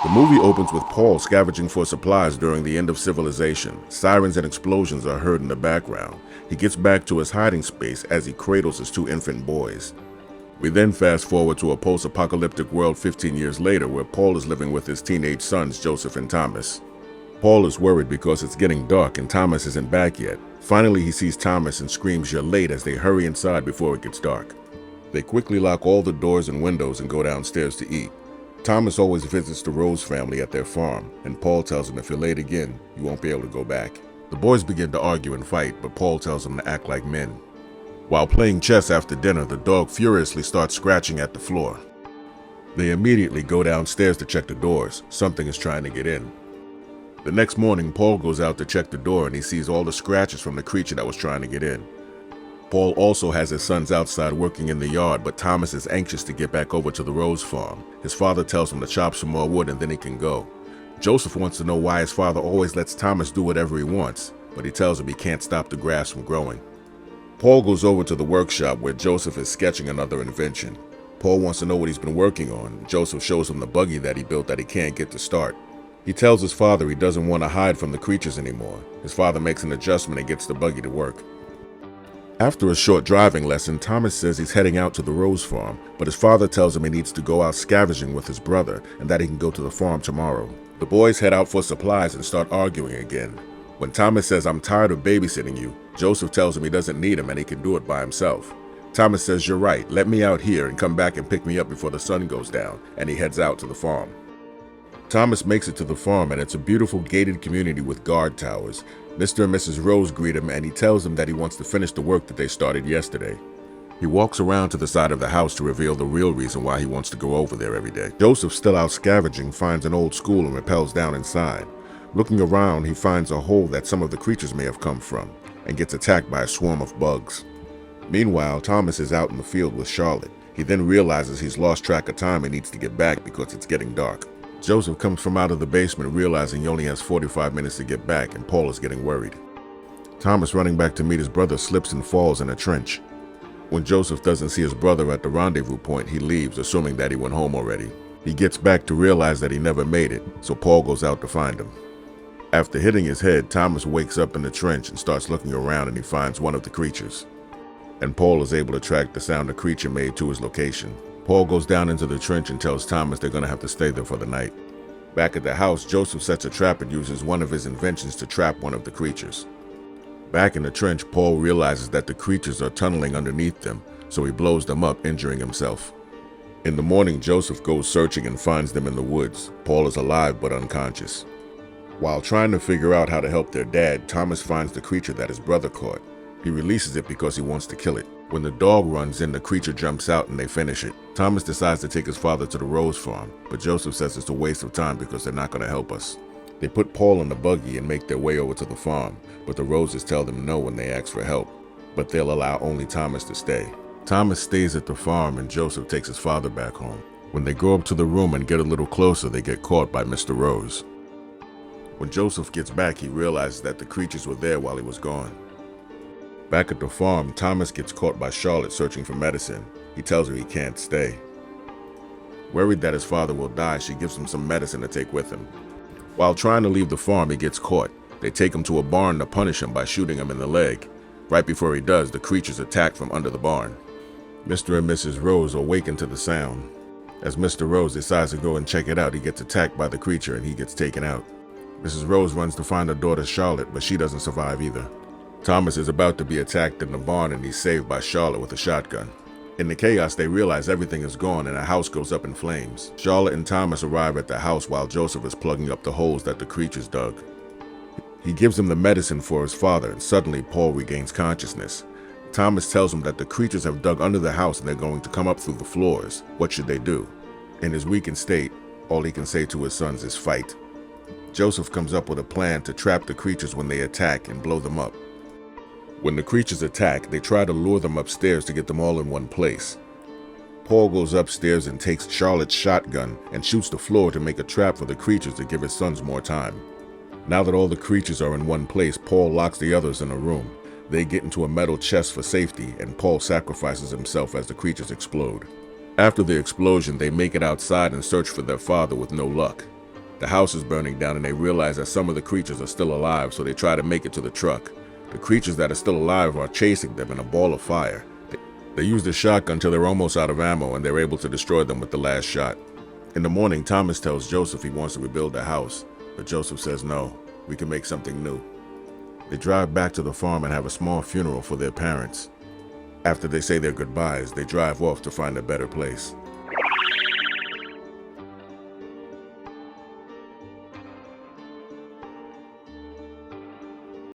The movie opens with Paul scavenging for supplies during the end of civilization. Sirens and explosions are heard in the background. He gets back to his hiding space as he cradles his two infant boys. We then fast forward to a post-apocalyptic world 15 years later where Paul is living with his teenage sons, Joseph and Thomas. Paul is worried because it's getting dark and Thomas isn't back yet. Finally, he sees Thomas and screams, "You're late," as they hurry inside before it gets dark. They quickly lock all the doors and windows and go downstairs to eat. Thomas always visits the Rose family at their farm, and Paul tells him if you're late again, you won't be able to go back. The boys begin to argue and fight, but Paul tells them to act like men. While playing chess after dinner, the dog furiously starts scratching at the floor. They immediately go downstairs to check the doors. Something is trying to get in. The next morning, Paul goes out to check the door and he sees all the scratches from the creature that was trying to get in. Paul also has his sons outside working in the yard, but Thomas is anxious to get back over to the Rose farm. His father tells him to chop some more wood and then he can go. Joseph wants to know why his father always lets Thomas do whatever he wants, but he tells him he can't stop the grass from growing. Paul goes over to the workshop where Joseph is sketching another invention. Paul wants to know what he's been working on. Joseph shows him the buggy that he built that he can't get to start. He tells his father he doesn't want to hide from the creatures anymore. His father makes an adjustment and gets the buggy to work. After a short driving lesson, Thomas says he's heading out to the Rose farm, but his father tells him he needs to go out scavenging with his brother and that he can go to the farm tomorrow. The boys head out for supplies and start arguing again. When Thomas says, "I'm tired of babysitting you," Joseph tells him he doesn't need him and he can do it by himself. Thomas says, "You're right, let me out here and come back and pick me up before the sun goes down," and he heads out to the farm. Thomas makes it to the farm and it's a beautiful gated community with guard towers. Mr. and Mrs. Rose greet him and he tells them that he wants to finish the work that they started yesterday. He walks around to the side of the house to reveal the real reason why he wants to go over there every day. Joseph, still out scavenging, finds an old school and rappels down inside. Looking around, he finds a hole that some of the creatures may have come from and gets attacked by a swarm of bugs. Meanwhile, Thomas is out in the field with Charlotte. He then realizes he's lost track of time and needs to get back because it's getting dark. Joseph comes from out of the basement realizing he only has 45 minutes to get back and Paul is getting worried. Thomas, running back to meet his brother, slips and falls in a trench. When Joseph doesn't see his brother at the rendezvous point, he leaves, assuming that he went home already. He gets back to realize that he never made it, so Paul goes out to find him. After hitting his head, Thomas wakes up in the trench and starts looking around and he finds one of the creatures. And Paul is able to track the sound the creature made to his location. Paul goes down into the trench and tells Thomas they're going to have to stay there for the night. Back at the house, Joseph sets a trap and uses one of his inventions to trap one of the creatures. Back in the trench, Paul realizes that the creatures are tunneling underneath them, so he blows them up, injuring himself. In the morning, Joseph goes searching and finds them in the woods. Paul is alive but unconscious. While trying to figure out how to help their dad, Thomas finds the creature that his brother caught. He releases it because he wants to kill it. When the dog runs in, the creature jumps out and they finish it. Thomas decides to take his father to the Rose farm, but Joseph says it's a waste of time because they're not going to help us. They put Paul in the buggy and make their way over to the farm, but the Roses tell them no when they ask for help, but they'll allow only Thomas to stay. Thomas stays at the farm and Joseph takes his father back home. When they go up to the room and get a little closer, they get caught by Mr. Rose. When Joseph gets back, he realizes that the creatures were there while he was gone. Back at the farm, Thomas gets caught by Charlotte searching for medicine. He tells her he can't stay. Worried that his father will die, she gives him some medicine to take with him. While trying to leave the farm, he gets caught. They take him to a barn to punish him by shooting him in the leg. Right before he does, the creatures attack from under the barn. Mr. and Mrs. Rose awaken to the sound. As Mr. Rose decides to go and check it out, he gets attacked by the creature and he gets taken out. Mrs. Rose runs to find her daughter Charlotte, but she doesn't survive either. Thomas is about to be attacked in the barn and he's saved by Charlotte with a shotgun. In the chaos, they realize everything is gone and a house goes up in flames. Charlotte and Thomas arrive at the house while Joseph is plugging up the holes that the creatures dug. He gives him the medicine for his father and suddenly Paul regains consciousness. Thomas tells him that the creatures have dug under the house and they're going to come up through the floors. What should they do? In his weakened state, all he can say to his sons is fight. Joseph comes up with a plan to trap the creatures when they attack and blow them up. When the creatures attack, they try to lure them upstairs to get them all in one place. Paul goes upstairs and takes Charlotte's shotgun and shoots the floor to make a trap for the creatures to give his sons more time. Now that all the creatures are in one place, Paul locks the others in a room. They get into a metal chest for safety, and Paul sacrifices himself as the creatures explode. After the explosion, they make it outside and search for their father with no luck. The house is burning down and they realize that some of the creatures are still alive, so they try to make it to the truck. The creatures that are still alive are chasing them in a ball of fire. They use the shotgun until they're almost out of ammo and they're able to destroy them with the last shot. In the morning, Thomas tells Joseph he wants to rebuild the house, but Joseph says no, we can make something new. They drive back to the farm and have a small funeral for their parents. After they say their goodbyes, they drive off to find a better place.